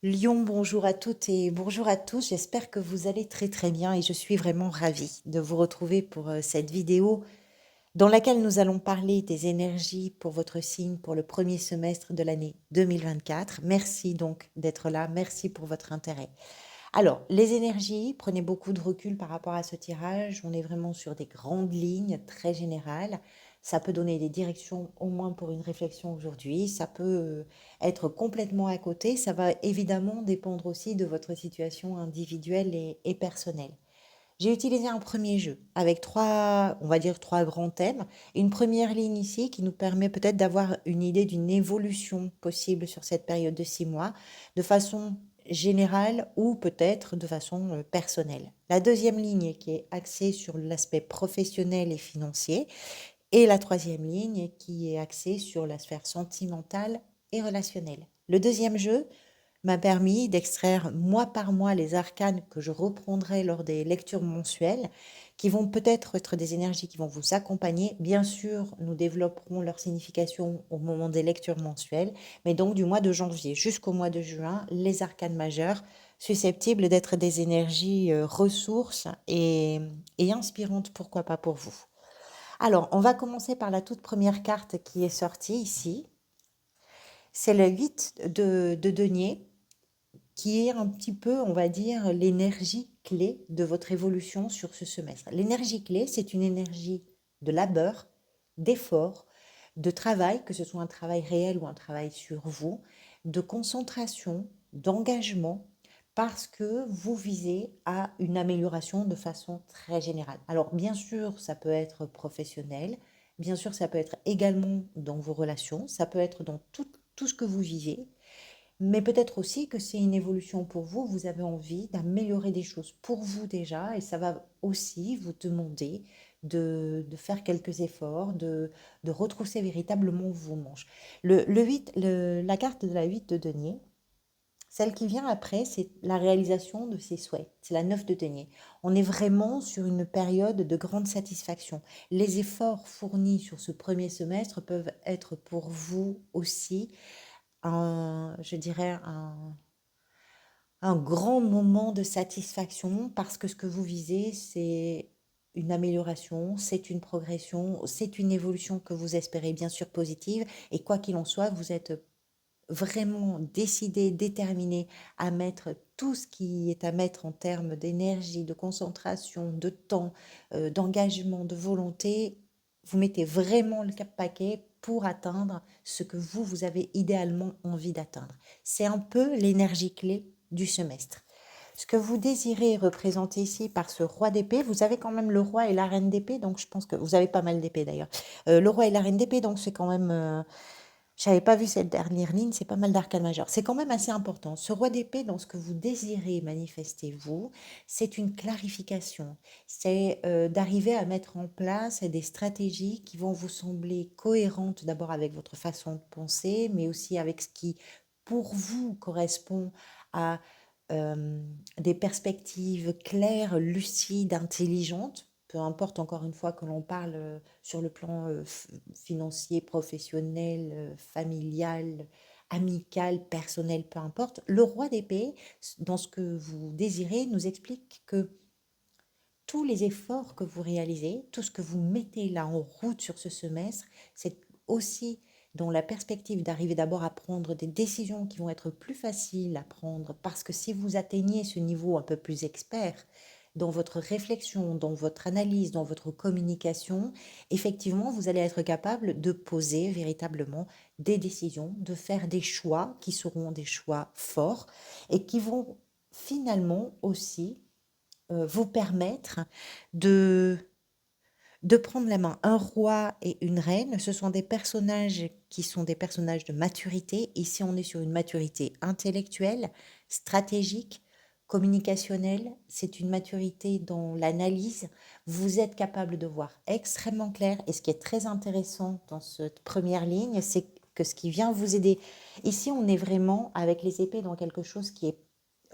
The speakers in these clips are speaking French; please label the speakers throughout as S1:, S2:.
S1: Lyon, bonjour à toutes et bonjour à tous. J'espère que vous allez très très bien et je suis vraiment ravie de vous retrouver pour cette vidéo dans laquelle nous allons parler des énergies pour votre signe pour le premier semestre de l'année 2024. Merci donc d'être là. Merci pour votre intérêt. Alors, les énergies, prenez beaucoup de recul par rapport à ce tirage. On est vraiment sur des grandes lignes très générales. Ça peut donner des directions au moins pour une réflexion aujourd'hui. Ça peut être complètement à côté. Ça va évidemment dépendre aussi de votre situation individuelle et personnelle. J'ai utilisé un premier jeu avec trois, on va dire trois grands thèmes. Une première ligne ici qui nous permet peut-être d'avoir une idée d'une évolution possible sur cette période de 6 mois, de façon générale ou peut-être de façon personnelle. La deuxième ligne qui est axée sur l'aspect professionnel et financier. Et la troisième ligne qui est axée sur la sphère sentimentale et relationnelle. Le deuxième jeu m'a permis d'extraire mois par mois les arcanes que je reprendrai lors des lectures mensuelles, qui vont peut-être être des énergies qui vont vous accompagner. Bien sûr, nous développerons leur signification au moment des lectures mensuelles, mais donc du mois de janvier jusqu'au mois de juin, les arcanes majeures susceptibles d'être des énergies ressources et inspirantes, pourquoi pas pour vous. Alors, on va commencer par la toute première carte qui est sortie ici. C'est le 8 de denier, qui est un petit peu, on va dire, l'énergie clé de votre évolution sur ce semestre. L'énergie clé, c'est une énergie de labeur, d'effort, de travail, que ce soit un travail réel ou un travail sur vous, de concentration, d'engagement, parce que vous visez à une amélioration de façon très générale. Alors, bien sûr, ça peut être professionnel, bien sûr, ça peut être également dans vos relations, ça peut être dans tout ce que vous vivez, mais peut-être aussi que c'est une évolution pour vous, vous avez envie d'améliorer des choses pour vous déjà, et ça va aussi vous demander de faire quelques efforts, de retrousser véritablement vos manches. Le 8, la carte de la 8 de denier, celle qui vient après, c'est la réalisation de ses souhaits. C'est la 9 de denier. On est vraiment sur une période de grande satisfaction. Les efforts fournis sur ce premier semestre peuvent être pour vous aussi je dirais, un grand moment de satisfaction parce que ce que vous visez, c'est une amélioration, c'est une progression, c'est une évolution que vous espérez bien sûr positive. Et quoi qu'il en soit, vous êtes vraiment décidé, déterminé à mettre tout ce qui est à mettre en termes d'énergie, de concentration, de temps, d'engagement, de volonté. Vous mettez vraiment le cap paquet pour atteindre ce que vous avez idéalement envie d'atteindre. C'est un peu l'énergie clé du semestre. Ce que vous désirez représenter ici par ce roi d'épée, vous avez quand même le roi et la reine d'épée, donc je pense que vous avez pas mal d'épées d'ailleurs. Le roi et la reine d'épée, donc c'est quand même j'avais pas vu cette dernière ligne, c'est pas mal d'arcane majeur. C'est quand même assez important. Ce roi d'épée, dans ce que vous désirez manifester, vous, c'est une clarification. C'est d'arriver à mettre en place des stratégies qui vont vous sembler cohérentes d'abord avec votre façon de penser, mais aussi avec ce qui, pour vous, correspond à euh, des perspectives claires, lucides, intelligentes. Peu importe encore une fois que l'on parle sur le plan financier, professionnel, familial, amical, personnel, peu importe. Le roi d'épée, dans ce que vous désirez, nous explique que tous les efforts que vous réalisez, tout ce que vous mettez là en route sur ce semestre, c'est aussi dans la perspective d'arriver d'abord à prendre des décisions qui vont être plus faciles à prendre, parce que si vous atteignez ce niveau un peu plus expert dans votre réflexion, dans votre analyse, dans votre communication, effectivement, vous allez être capable de poser véritablement des décisions, de faire des choix qui seront des choix forts et qui vont finalement aussi vous permettre de, de prendre la main. Un roi et une reine, ce sont des personnages qui sont des personnages de maturité. Ici, on est sur une maturité intellectuelle, stratégique, communicationnelle. C'est une maturité dans l'analyse. Vous êtes capable de voir extrêmement clair. Et ce qui est très intéressant dans cette première ligne, c'est que ce qui vient vous aider. Ici, on est vraiment avec les épées dans quelque chose qui est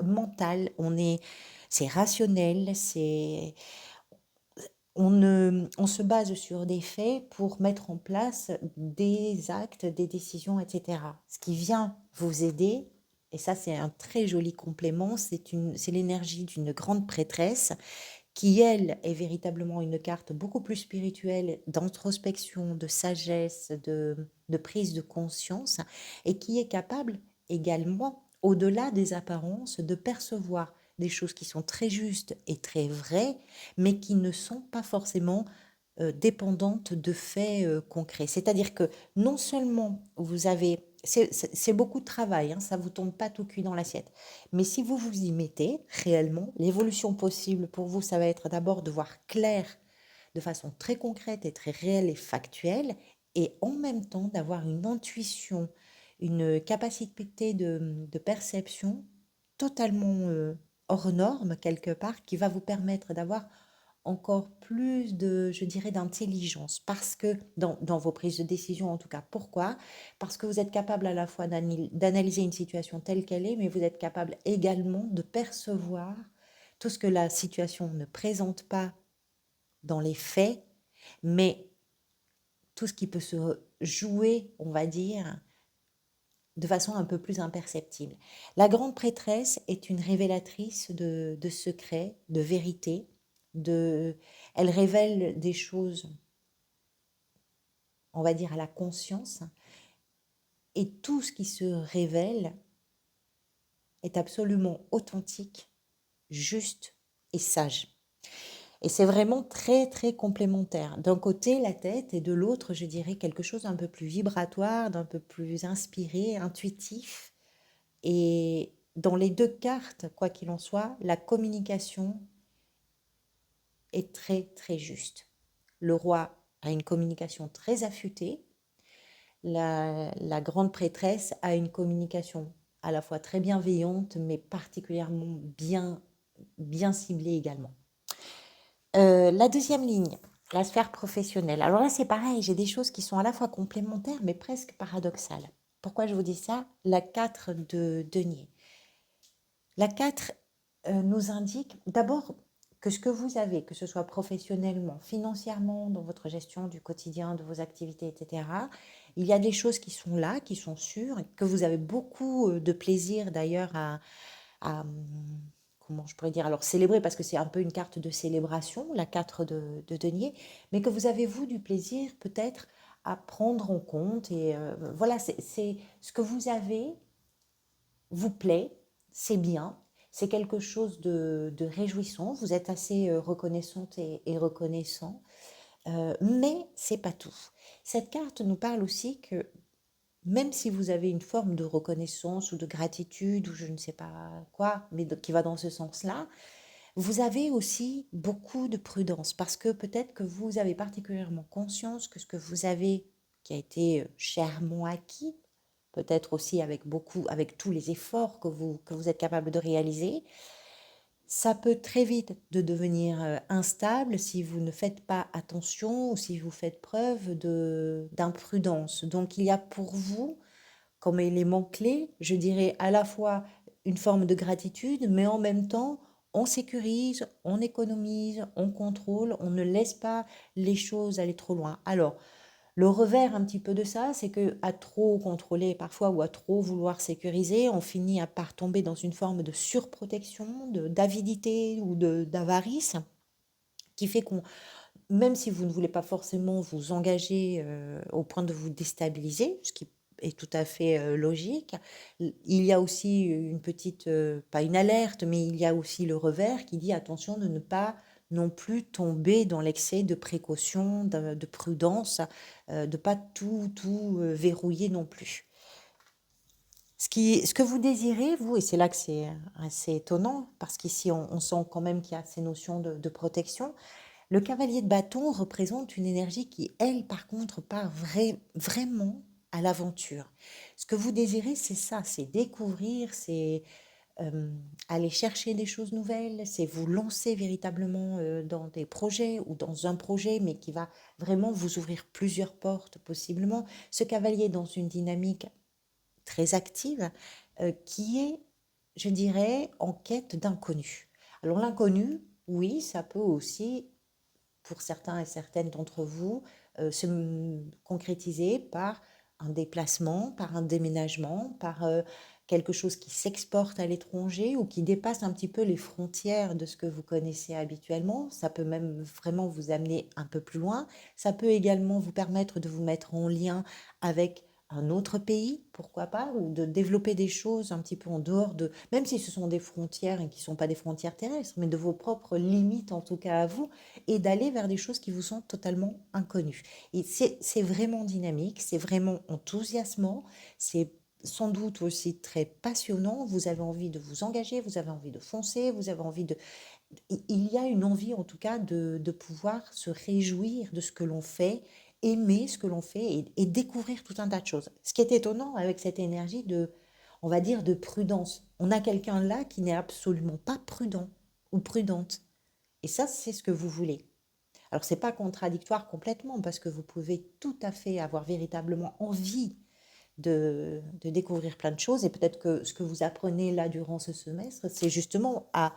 S1: mental. C'est rationnel, on se base sur des faits pour mettre en place des actes, des décisions, etc. Ce qui vient vous aider, Et ça, c'est un très joli complément. C'est l'énergie d'une grande prêtresse qui, elle, est véritablement une carte beaucoup plus spirituelle, d'introspection, de sagesse, de prise de conscience, et qui est capable également, au-delà des apparences, de percevoir des choses qui sont très justes et très vraies, mais qui ne sont pas forcément dépendantes de faits concrets. C'est-à-dire que non seulement vous avez... C'est beaucoup de travail, hein, ça ne vous tombe pas tout cuit dans l'assiette. Mais si vous vous y mettez réellement, l'évolution possible pour vous, ça va être d'abord de voir clair de façon très concrète et très réelle et factuelle, et en même temps d'avoir une intuition, une capacité de perception totalement hors norme quelque part, qui va vous permettre d'avoir encore plus de, je dirais, d'intelligence, parce que dans vos prises de décision en tout cas. Pourquoi? Parce que vous êtes capable à la fois d'analyser une situation telle qu'elle est, mais vous êtes capable également de percevoir tout ce que la situation ne présente pas dans les faits, mais tout ce qui peut se jouer, on va dire, de façon un peu plus imperceptible. La grande prêtresse est une révélatrice de secrets, de vérités, elle révèle des choses, on va dire, à la conscience, et tout ce qui se révèle est absolument authentique, juste et sage. Et c'est vraiment très, très complémentaire. D'un côté, la tête, et de l'autre, je dirais quelque chose d'un peu plus vibratoire, d'un peu plus inspiré, intuitif. Et dans les deux cartes, quoi qu'il en soit, la communication est très, très juste. Le roi a une communication très affûtée. La grande prêtresse a une communication à la fois très bienveillante, mais particulièrement bien ciblée également. La deuxième ligne, la sphère professionnelle. Alors là, c'est pareil, j'ai des choses qui sont à la fois complémentaires, mais presque paradoxales. Pourquoi je vous dis ça? La 4 de denier. La 4 nous indique d'abord que ce que vous avez, que ce soit professionnellement, financièrement, dans votre gestion du quotidien, de vos activités, etc., il y a des choses qui sont là, qui sont sûres, que vous avez beaucoup de plaisir d'ailleurs à, comment je pourrais dire, alors célébrer, parce que c'est un peu une carte de célébration, la 4 de denier, mais que vous avez, vous, du plaisir peut-être à prendre en compte. Et voilà, c'est ce que vous avez vous plaît, c'est bien, c'est quelque chose de réjouissant, vous êtes assez reconnaissante et reconnaissant, mais c'est pas tout. Cette carte nous parle aussi que même si vous avez une forme de reconnaissance ou de gratitude ou je ne sais pas quoi, mais qui va dans ce sens-là, vous avez aussi beaucoup de prudence parce que peut-être que vous avez particulièrement conscience que ce que vous avez, qui a été chèrement acquis, peut-être aussi avec tous les efforts que vous êtes capable de réaliser, ça peut très vite de devenir instable si vous ne faites pas attention ou si vous faites preuve d'imprudence. Donc il y a pour vous, comme élément clé, je dirais à la fois une forme de gratitude, mais en même temps, on sécurise, on économise, on contrôle, on ne laisse pas les choses aller trop loin. Alors, le revers un petit peu de ça, c'est que à trop contrôler parfois ou à trop vouloir sécuriser, on finit par tomber dans une forme de surprotection, d'avidité ou d'avarice, qui fait qu'on, même si vous ne voulez pas forcément vous engager au point de vous déstabiliser, ce qui est tout à fait logique, il y a aussi une petite, pas une alerte, mais il y a aussi le revers qui dit attention de ne pas non plus tomber dans l'excès de précaution, de prudence, de pas tout verrouiller non plus. Ce que vous désirez, vous, et c'est là que c'est assez étonnant, parce qu'ici on sent quand même qu'il y a ces notions de protection, le cavalier de bâton représente une énergie qui, elle, par contre, part vraiment à l'aventure. Ce que vous désirez, c'est ça, c'est découvrir, c'est aller chercher des choses nouvelles, c'est vous lancer véritablement dans des projets ou dans un projet, mais qui va vraiment vous ouvrir plusieurs portes possiblement. Ce cavalier est dans une dynamique très active qui est, je dirais, en quête d'inconnu. Alors l'inconnu, oui, ça peut aussi pour certains et certaines d'entre vous, se concrétiser par un déplacement, par un déménagement, par quelque chose qui s'exporte à l'étranger ou qui dépasse un petit peu les frontières de ce que vous connaissez habituellement. Ça peut même vraiment vous amener un peu plus loin. Ça peut également vous permettre de vous mettre en lien avec un autre pays, pourquoi pas, ou de développer des choses un petit peu en dehors de, même si ce sont des frontières et qui ne sont pas des frontières terrestres, mais de vos propres limites en tout cas à vous, et d'aller vers des choses qui vous sont totalement inconnues. Et c'est vraiment dynamique, c'est vraiment enthousiasmant, c'est sans doute aussi très passionnant. Vous avez envie de vous engager, vous avez envie de foncer, vous avez envie de... Il y a une envie en tout cas de pouvoir se réjouir de ce que l'on fait, aimer ce que l'on fait et découvrir tout un tas de choses. Ce qui est étonnant avec cette énergie de, on va dire, de prudence. On a quelqu'un là qui n'est absolument pas prudent ou prudente. Et ça, c'est ce que vous voulez. Alors, c'est pas contradictoire complètement parce que vous pouvez tout à fait avoir véritablement envie de découvrir plein de choses et peut-être que ce que vous apprenez là durant ce semestre, c'est justement à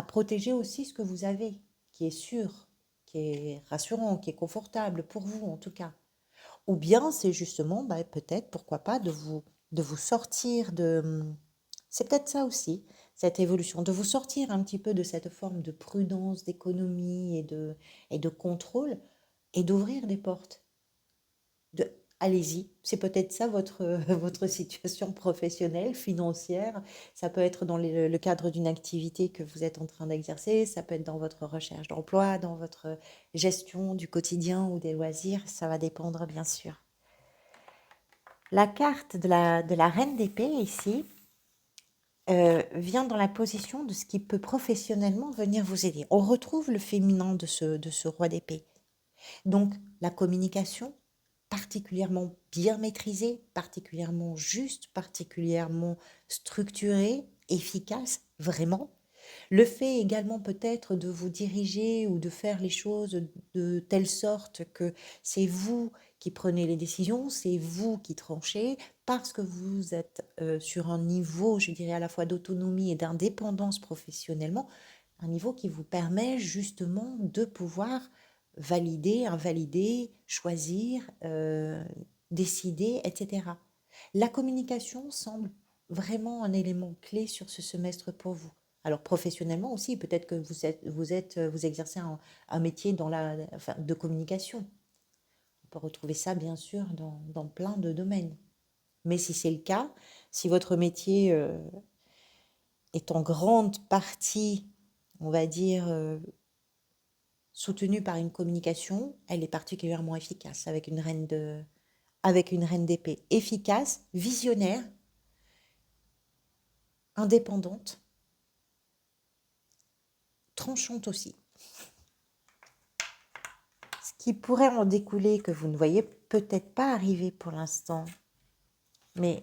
S1: protéger aussi ce que vous avez, qui est sûr, qui est rassurant, qui est confortable pour vous en tout cas. Ou bien c'est justement, bah, peut-être, pourquoi pas, de vous sortir de... C'est peut-être ça aussi, cette évolution, de vous sortir un petit peu de cette forme de prudence, d'économie et de contrôle et d'ouvrir des portes. De, allez-y, c'est peut-être ça votre, votre situation professionnelle, financière. Ça peut être dans le cadre d'une activité que vous êtes en train d'exercer, ça peut être dans votre recherche d'emploi, dans votre gestion du quotidien ou des loisirs, ça va dépendre bien sûr. La carte de la reine d'épée ici vient dans la position de ce qui peut professionnellement venir vous aider. On retrouve le féminin de ce roi d'épée. Donc la communication, particulièrement bien maîtrisée, particulièrement juste, particulièrement structurée, efficace, vraiment. Le fait également peut-être de vous diriger ou de faire les choses de telle sorte que c'est vous qui prenez les décisions, c'est vous qui tranchez, parce que vous êtes sur un niveau, je dirais, à la fois d'autonomie et d'indépendance professionnellement, un niveau qui vous permet justement de pouvoir valider, invalider, choisir, décider, etc. La communication semble vraiment un élément clé sur ce semestre pour vous. Alors professionnellement aussi, peut-être que vous exercez un métier dans enfin, de communication. On peut retrouver ça bien sûr dans plein de domaines. Mais si c'est le cas, si votre métier est en grande partie, on va dire, soutenu par une communication, elle est particulièrement efficace avec une reine d'épée. Efficace, visionnaire, indépendante, tranchante aussi. Ce qui pourrait en découler que vous ne voyez peut-être pas arriver pour l'instant, mais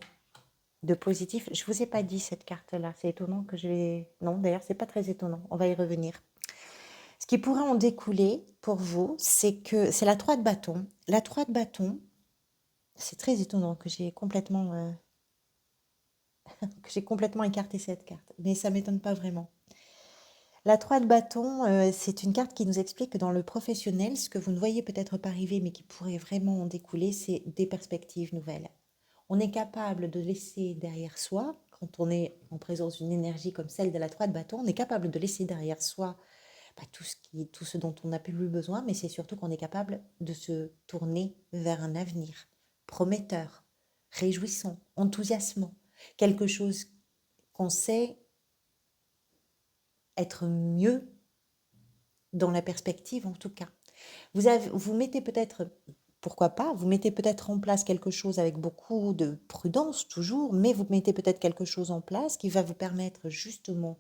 S1: de positif, je ne vous ai pas dit cette carte-là, c'est étonnant que je l'ai... Non, d'ailleurs, c'est pas très étonnant, on va y revenir. Ce qui pourrait en découler pour vous, c'est que c'est la 3 de bâton. La 3 de bâton, c'est très étonnant que j'ai complètement écarté cette carte, mais ça ne m'étonne pas vraiment. La 3 de bâton, c'est une carte qui nous explique que dans le professionnel, ce que vous ne voyez peut-être pas arriver, mais qui pourrait vraiment en découler, c'est des perspectives nouvelles. On est capable de laisser derrière soi, quand on est en présence d'une énergie comme celle de la 3 de bâton, on est capable de laisser derrière soi tout ce dont on n'a plus besoin, mais c'est surtout qu'on est capable de se tourner vers un avenir prometteur, réjouissant, enthousiasmant, quelque chose qu'on sait être mieux dans la perspective en tout cas. Vous mettez peut-être, pourquoi pas, vous mettez peut-être en place quelque chose avec beaucoup de prudence toujours, mais vous mettez peut-être quelque chose en place qui va vous permettre justement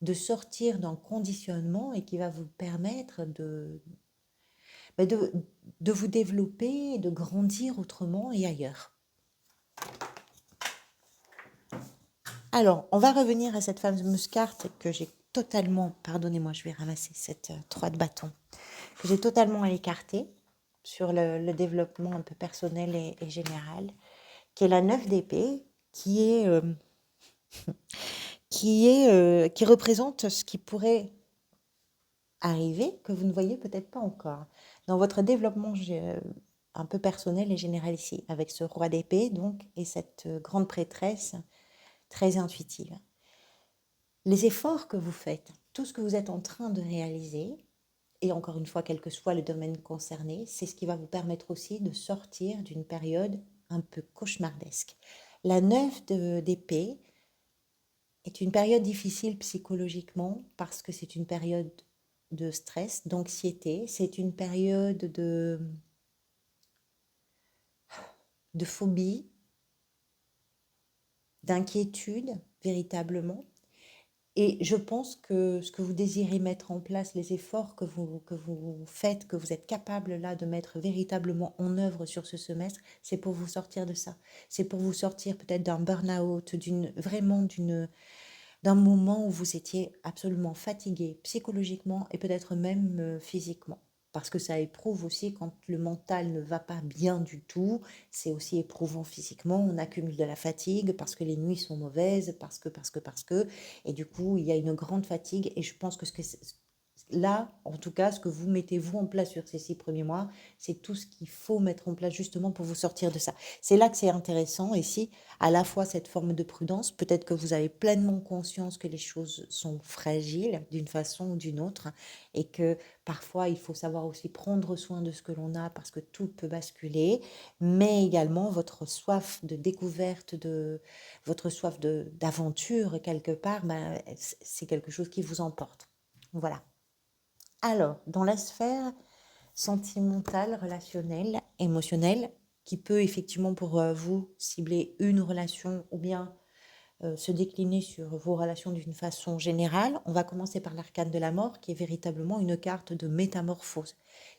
S1: de sortir d'un conditionnement et qui va vous permettre bah, de, de vous développer, de grandir autrement et ailleurs. Alors, on va revenir à cette fameuse carte que j'ai totalement, pardonnez-moi, je vais ramasser cette 3 de bâton, que j'ai totalement écartée sur le développement un peu personnel et général, qui est la 9 d'épée, qui représente ce qui pourrait arriver, que vous ne voyez peut-être pas encore. Dans votre développement un peu personnel et général ici, avec ce roi d'épée, donc, et cette grande prêtresse très intuitive. Les efforts que vous faites, tout ce que vous êtes en train de réaliser, et encore une fois, quel que soit le domaine concerné, c'est ce qui va vous permettre aussi de sortir d'une période un peu cauchemardesque. La 9 d'épée est une période difficile psychologiquement parce que c'est une période de stress, d'anxiété, c'est une période de phobie, d'inquiétude, véritablement. Et je pense que ce que vous désirez mettre en place, les efforts que vous faites, que vous êtes capable là de mettre véritablement en œuvre sur ce semestre, c'est pour vous sortir de ça. C'est pour vous sortir peut-être d'un burn-out, d'un moment où vous étiez absolument fatigué psychologiquement et peut-être même physiquement. Parce que ça éprouve aussi quand le mental ne va pas bien du tout, c'est aussi éprouvant physiquement, on accumule de la fatigue parce que les nuits sont mauvaises, parce que, et du coup il y a une grande fatigue et je pense que là, en tout cas, ce que vous mettez vous en place sur ces 6 premiers mois, c'est tout ce qu'il faut mettre en place justement pour vous sortir de ça. C'est là que c'est intéressant ici, à la fois cette forme de prudence, peut-être que vous avez pleinement conscience que les choses sont fragiles d'une façon ou d'une autre, et que parfois il faut savoir aussi prendre soin de ce que l'on a parce que tout peut basculer, mais également votre soif de découverte, votre soif d'aventure quelque part, ben, c'est quelque chose qui vous emporte. Voilà. Alors, dans la sphère sentimentale, relationnelle, émotionnelle, qui peut effectivement pour vous cibler une relation ou bien se décliner sur vos relations d'une façon générale, on va commencer par l'arcane de la mort, qui est véritablement une carte de métamorphose.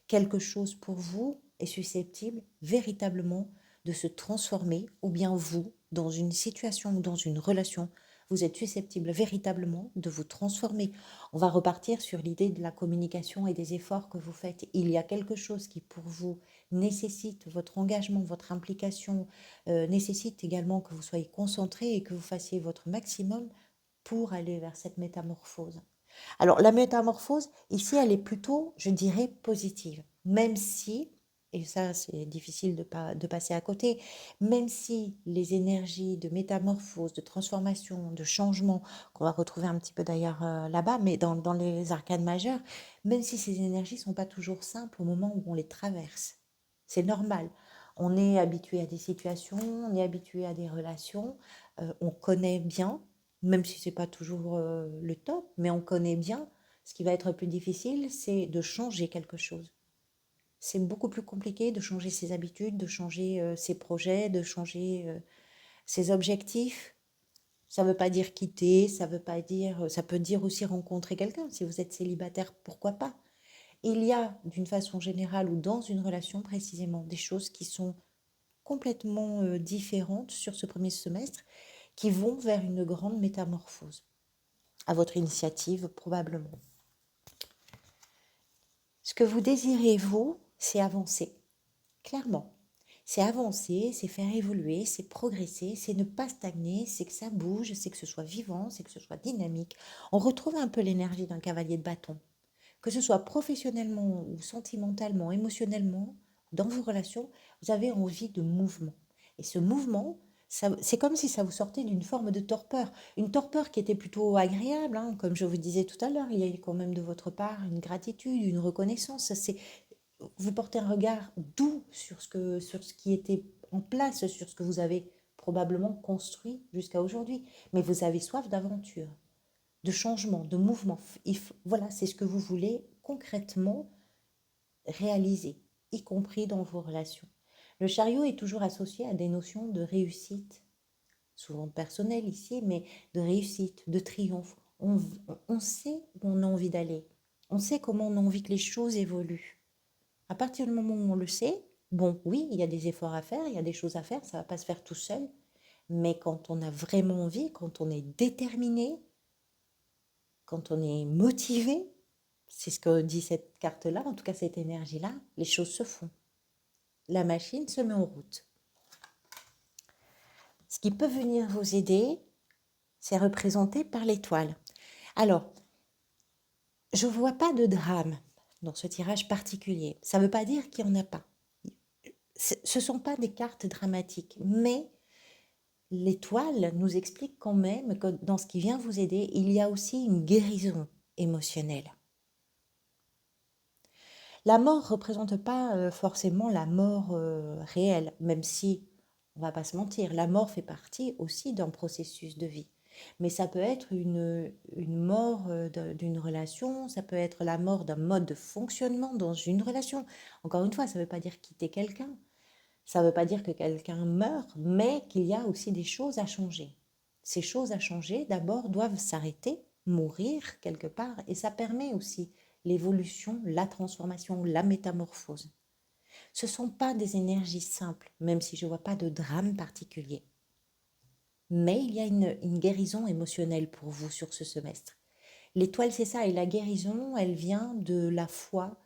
S1: Quelque chose pour vous est susceptible véritablement de se transformer, ou bien vous, dans une situation ou dans une relation, vous êtes susceptible véritablement de vous transformer. On va repartir sur l'idée de la communication et des efforts que vous faites. Il y a quelque chose qui pour vous nécessite votre engagement, votre implication, nécessite également que vous soyez concentré et que vous fassiez votre maximum pour aller vers cette métamorphose. Alors la métamorphose, ici, elle est plutôt, je dirais, positive, même si, et ça c'est difficile de passer à côté, même si les énergies de métamorphose, de transformation, de changement, qu'on va retrouver un petit peu d'ailleurs là-bas, mais dans les arcanes majeures, même si ces énergies ne sont pas toujours simples au moment où on les traverse. C'est normal. On est habitué à des situations, on est habitué à des relations, on connaît bien, même si c'est pas toujours le top, mais on connaît bien. Ce qui va être plus difficile, c'est de changer quelque chose. C'est beaucoup plus compliqué de changer ses habitudes, de changer ses projets, de changer ses objectifs. Ça ne veut pas dire quitter, ça veut pas dire, ça peut dire aussi rencontrer quelqu'un. Si vous êtes célibataire, pourquoi pas? Il y a, d'une façon générale ou dans une relation précisément, des choses qui sont complètement différentes sur ce premier semestre, qui vont vers une grande métamorphose à votre initiative probablement. Ce que vous désirez, vous, c'est avancer, clairement. C'est avancer, c'est faire évoluer, c'est progresser, c'est ne pas stagner, c'est que ça bouge, c'est que ce soit vivant, c'est que ce soit dynamique. On retrouve un peu l'énergie d'un cavalier de bâton. Que ce soit professionnellement ou sentimentalement, émotionnellement, dans vos relations, vous avez envie de mouvement. Et ce mouvement, c'est comme si ça vous sortait d'une forme de torpeur. Une torpeur qui était plutôt agréable, hein, comme je vous disais tout à l'heure, il y a quand même de votre part une gratitude, une reconnaissance. Vous portez un regard doux sur ce qui était en place, sur ce que vous avez probablement construit jusqu'à aujourd'hui. Mais vous avez soif d'aventure, de changement, de mouvement. Voilà, c'est ce que vous voulez concrètement réaliser, y compris dans vos relations. Le chariot est toujours associé à des notions de réussite, souvent personnelle ici, mais de réussite, de triomphe. On sait où on a envie d'aller. On sait comment on a envie que les choses évoluent. À partir du moment où on le sait, bon, oui, il y a des efforts à faire, il y a des choses à faire, ça ne va pas se faire tout seul. Mais quand on a vraiment envie, quand on est déterminé, quand on est motivé, c'est ce que dit cette carte-là, en tout cas cette énergie-là, les choses se font. La machine se met en route. Ce qui peut venir vous aider, c'est représenté par l'étoile. Alors, je ne vois pas de drame dans ce tirage particulier. Ça ne veut pas dire qu'il n'y en a pas. Ce ne sont pas des cartes dramatiques, mais l'étoile nous explique quand même que dans ce qui vient vous aider, il y a aussi une guérison émotionnelle. La mort ne représente pas forcément la mort réelle, même si, on va pas se mentir, la mort fait partie aussi d'un processus de vie. Mais ça peut être une mort d'une relation, ça peut être la mort d'un mode de fonctionnement dans une relation. Encore une fois, ça ne veut pas dire quitter quelqu'un, ça ne veut pas dire que quelqu'un meurt, mais qu'il y a aussi des choses à changer. Ces choses à changer, d'abord, doivent s'arrêter, mourir quelque part, et ça permet aussi l'évolution, la transformation, la métamorphose. Ce ne sont pas des énergies simples, même si je ne vois pas de drame particulier. Mais il y a une guérison émotionnelle pour vous sur ce semestre. L'étoile, c'est ça, et la guérison, elle vient de la foi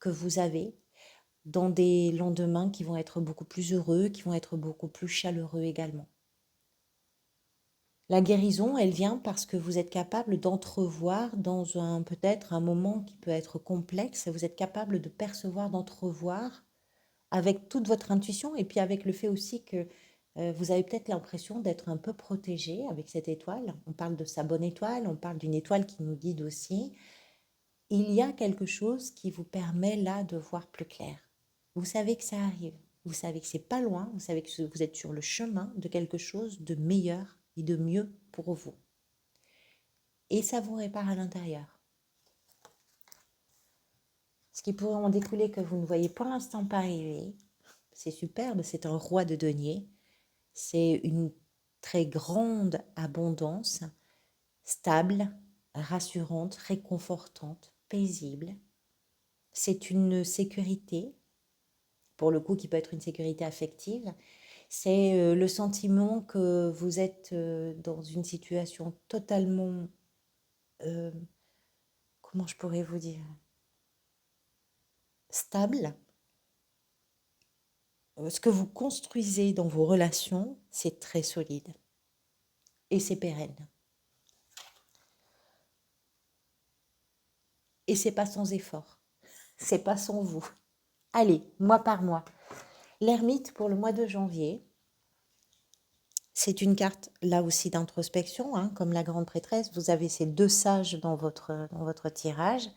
S1: que vous avez dans des lendemains qui vont être beaucoup plus heureux, qui vont être beaucoup plus chaleureux également. La guérison, elle vient parce que vous êtes capable d'entrevoir dans peut-être un moment qui peut être complexe, vous êtes capable de percevoir, d'entrevoir avec toute votre intuition et puis avec le fait aussi que vous avez peut-être l'impression d'être un peu protégé avec cette étoile. On parle de sa bonne étoile, on parle d'une étoile qui nous guide aussi. Il y a quelque chose qui vous permet là de voir plus clair. Vous savez que ça arrive, vous savez que c'est pas loin, vous savez que vous êtes sur le chemin de quelque chose de meilleur et de mieux pour vous. Et ça vous répare à l'intérieur. Ce qui pourrait en découler que vous ne voyez pour l'instant pas arriver, c'est superbe, c'est un roi de denier, c'est une très grande abondance, stable, rassurante, réconfortante, paisible. C'est une sécurité, pour le coup qui peut être une sécurité affective. C'est le sentiment que vous êtes dans une situation totalement, euh, comment je pourrais vous dire, stable. Ce que vous construisez dans vos relations, c'est très solide et c'est pérenne. Et c'est pas sans effort, c'est pas sans vous. Allez, mois par mois. L'ermite pour le mois de janvier, c'est une carte là aussi d'introspection, hein, comme la grande prêtresse. Vous avez ces deux sages dans votre tirage.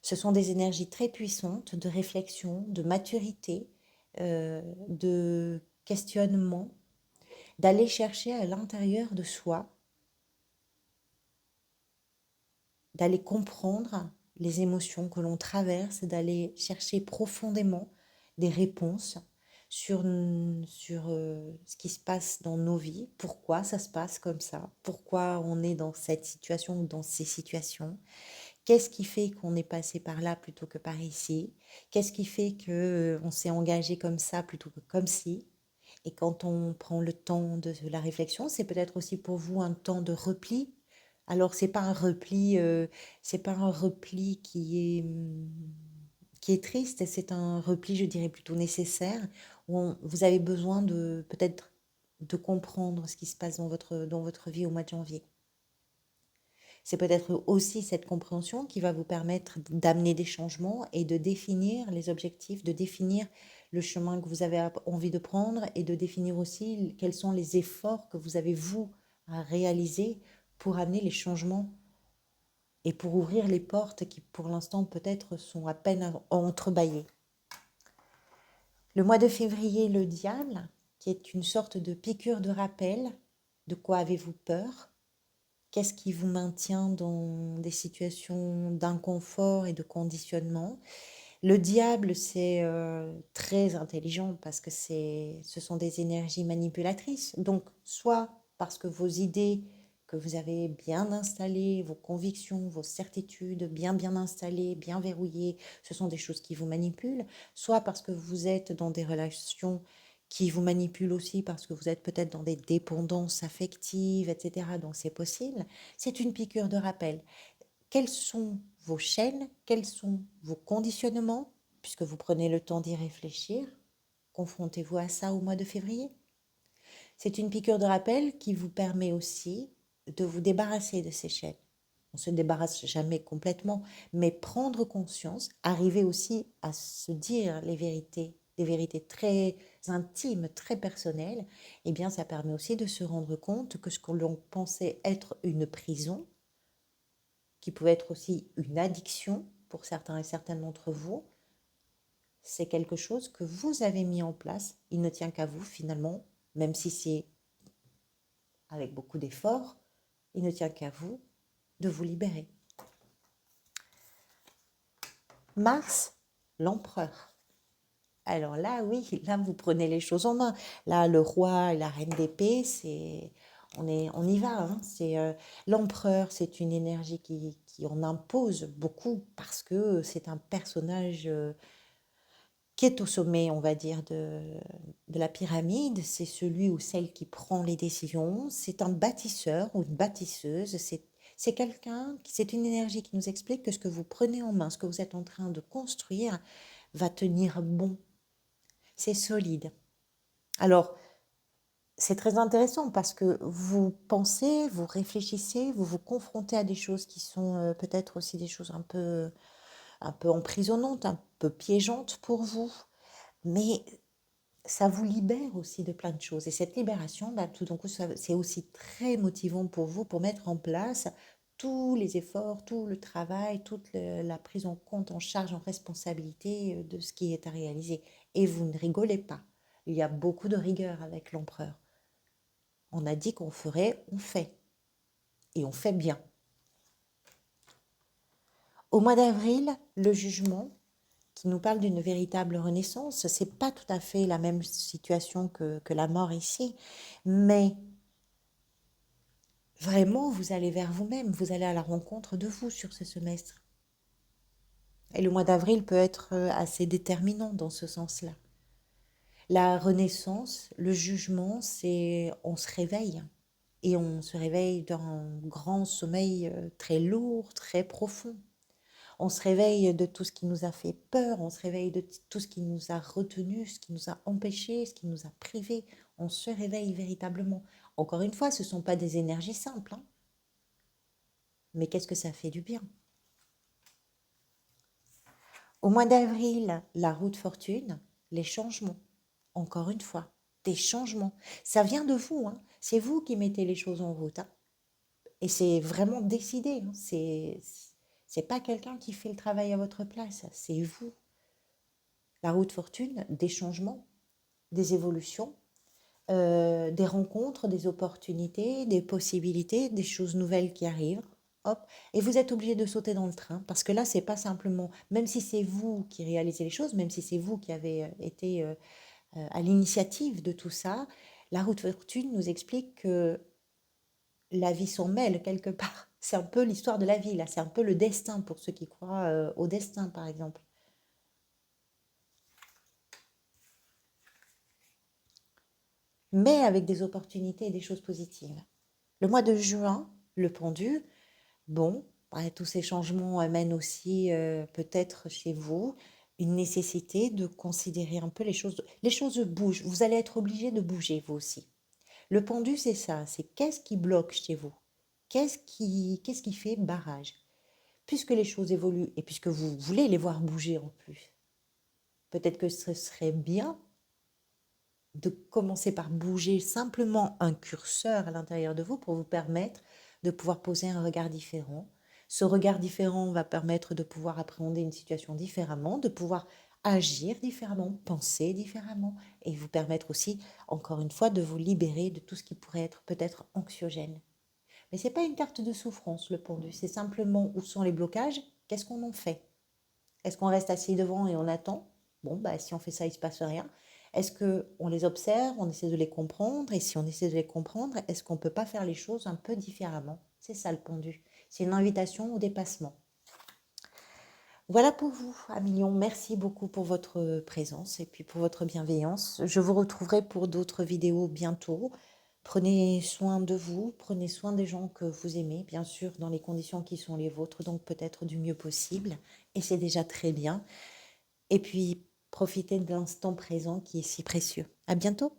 S1: Ce sont des énergies très puissantes de réflexion, de maturité, de questionnement, d'aller chercher à l'intérieur de soi, d'aller comprendre les émotions que l'on traverse, d'aller chercher profondément des réponses sur ce qui se passe dans nos vies, pourquoi ça se passe comme ça, pourquoi on est dans cette situation ou dans ces situations. Qu'est-ce qui fait qu'on est passé par là plutôt que par ici? Qu'est-ce qui fait que on s'est engagé comme ça plutôt que comme ci? Et quand on prend le temps de la réflexion, c'est peut-être aussi pour vous un temps de repli. Alors c'est pas un repli qui est triste, c'est un repli, je dirais plutôt nécessaire, où vous avez besoin de peut-être de comprendre ce qui se passe dans votre vie au mois de janvier. C'est peut-être aussi cette compréhension qui va vous permettre d'amener des changements et de définir les objectifs, de définir le chemin que vous avez envie de prendre et de définir aussi quels sont les efforts que vous avez, vous, à réaliser pour amener les changements et pour ouvrir les portes qui, pour l'instant, peut-être sont à peine entrebâillées. Le mois de février, le diable, qui est une sorte de piqûre de rappel. De quoi avez-vous peur? Qu'est-ce qui vous maintient dans des situations d'inconfort et de conditionnement? Le diable, c'est très intelligent parce que ce sont des énergies manipulatrices. Donc, soit parce que vos idées que vous avez bien installées, vos convictions, vos certitudes bien installées, bien verrouillées, ce sont des choses qui vous manipulent, soit parce que vous êtes dans des relations qui vous manipulent aussi parce que vous êtes peut-être dans des dépendances affectives, etc. Donc c'est possible. C'est une piqûre de rappel. Quelles sont vos chaînes? Quels sont vos conditionnements? Puisque vous prenez le temps d'y réfléchir, confrontez-vous à ça au mois de février. C'est une piqûre de rappel qui vous permet aussi de vous débarrasser de ces chaînes. On ne se débarrasse jamais complètement, mais prendre conscience, arriver aussi à se dire les vérités des vérités très intimes, très personnelles, eh bien ça permet aussi de se rendre compte que ce que l'on pensait être une prison, qui pouvait être aussi une addiction pour certains et certaines d'entre vous, c'est quelque chose que vous avez mis en place. Il ne tient qu'à vous finalement, même si c'est avec beaucoup d'efforts, il ne tient qu'à vous de vous libérer. Mars, l'empereur. Alors là, oui, là, vous prenez les choses en main. Là, le roi et la reine d'épée, on y va. Hein. L'empereur, c'est une énergie qui en impose beaucoup parce que c'est un personnage qui est au sommet, on va dire, de la pyramide. C'est celui ou celle qui prend les décisions. C'est un bâtisseur ou une bâtisseuse. C'est quelqu'un, c'est une énergie qui nous explique que ce que vous prenez en main, ce que vous êtes en train de construire, va tenir bon. C'est solide. Alors, c'est très intéressant parce que vous pensez, vous réfléchissez, vous vous confrontez à des choses qui sont peut-être aussi des choses un peu emprisonnantes, un peu piégeantes pour vous. Mais ça vous libère aussi de plein de choses. Et cette libération, bah, tout d'un coup, c'est aussi très motivant pour vous pour mettre en place tous les efforts, tout le travail, toute la prise en compte, en charge, en responsabilité de ce qui est à réaliser. Et vous ne rigolez pas. Il y a beaucoup de rigueur avec l'empereur. On a dit qu'on ferait, on fait. Et on fait bien. Au mois d'avril, le jugement, qui nous parle d'une véritable renaissance. C'est pas tout à fait la même situation que la mort ici, mais vraiment, vous allez vers vous-même, vous allez à la rencontre de vous sur ce semestre. Et le mois d'avril peut être assez déterminant dans ce sens-là. La renaissance, le jugement, c'est on se réveille. Et on se réveille dans un grand sommeil très lourd, très profond. On se réveille de tout ce qui nous a fait peur, on se réveille de tout ce qui nous a retenus, ce qui nous a empêchés, ce qui nous a privés. On se réveille véritablement. Encore une fois, ce ne sont pas des énergies simples, hein. Mais qu'est-ce que ça fait du bien? Au mois d'avril, la roue de fortune, les changements. Encore une fois, des changements. Ça vient de vous, hein. C'est vous qui mettez les choses en route, hein. Et c'est vraiment décidé, hein. C'est pas quelqu'un qui fait le travail à votre place, c'est vous. La roue de fortune, des changements, des évolutions, des rencontres, des opportunités, des possibilités, des choses nouvelles qui arrivent. Hop, et vous êtes obligé de sauter dans le train parce que là, c'est pas simplement, même si c'est vous qui réalisez les choses, même si c'est vous qui avez été à l'initiative de tout ça, la roue de fortune nous explique que la vie s'en mêle quelque part. C'est un peu l'histoire de la vie, là. C'est un peu le destin pour ceux qui croient au destin, par exemple. Mais avec des opportunités et des choses positives. Le mois de juin, le pendu, bon, ouais, tous ces changements amènent aussi peut-être chez vous une nécessité de considérer un peu les choses. Les choses bougent. Vous allez être obligé de bouger, vous aussi. Le pendu, c'est ça. C'est qu'est-ce qui bloque chez vous? Qu'est-ce qui fait barrage? Puisque les choses évoluent et puisque vous voulez les voir bouger en plus, peut-être que ce serait bien de commencer par bouger simplement un curseur à l'intérieur de vous pour vous permettre de pouvoir poser un regard différent. Ce regard différent va permettre de pouvoir appréhender une situation différemment, de pouvoir agir différemment, penser différemment et vous permettre aussi, encore une fois, de vous libérer de tout ce qui pourrait être peut-être anxiogène. Mais ce n'est pas une carte de souffrance, le pendu, c'est simplement où sont les blocages, qu'est-ce qu'on en fait? Est-ce qu'on reste assis devant et on attend? Bon, bah, si on fait ça, il ne se passe rien. Est-ce qu'on les observe, on essaie de les comprendre? Et si on essaie de les comprendre, est-ce qu'on ne peut pas faire les choses un peu différemment? C'est ça le pendu. C'est une invitation au dépassement. Voilà pour vous, Amilion. Merci beaucoup pour votre présence et puis pour votre bienveillance. Je vous retrouverai pour d'autres vidéos bientôt. Prenez soin de vous, prenez soin des gens que vous aimez, bien sûr, dans les conditions qui sont les vôtres, donc peut-être du mieux possible. Et c'est déjà très bien. Et puis, profitez de l'instant présent qui est si précieux. À bientôt!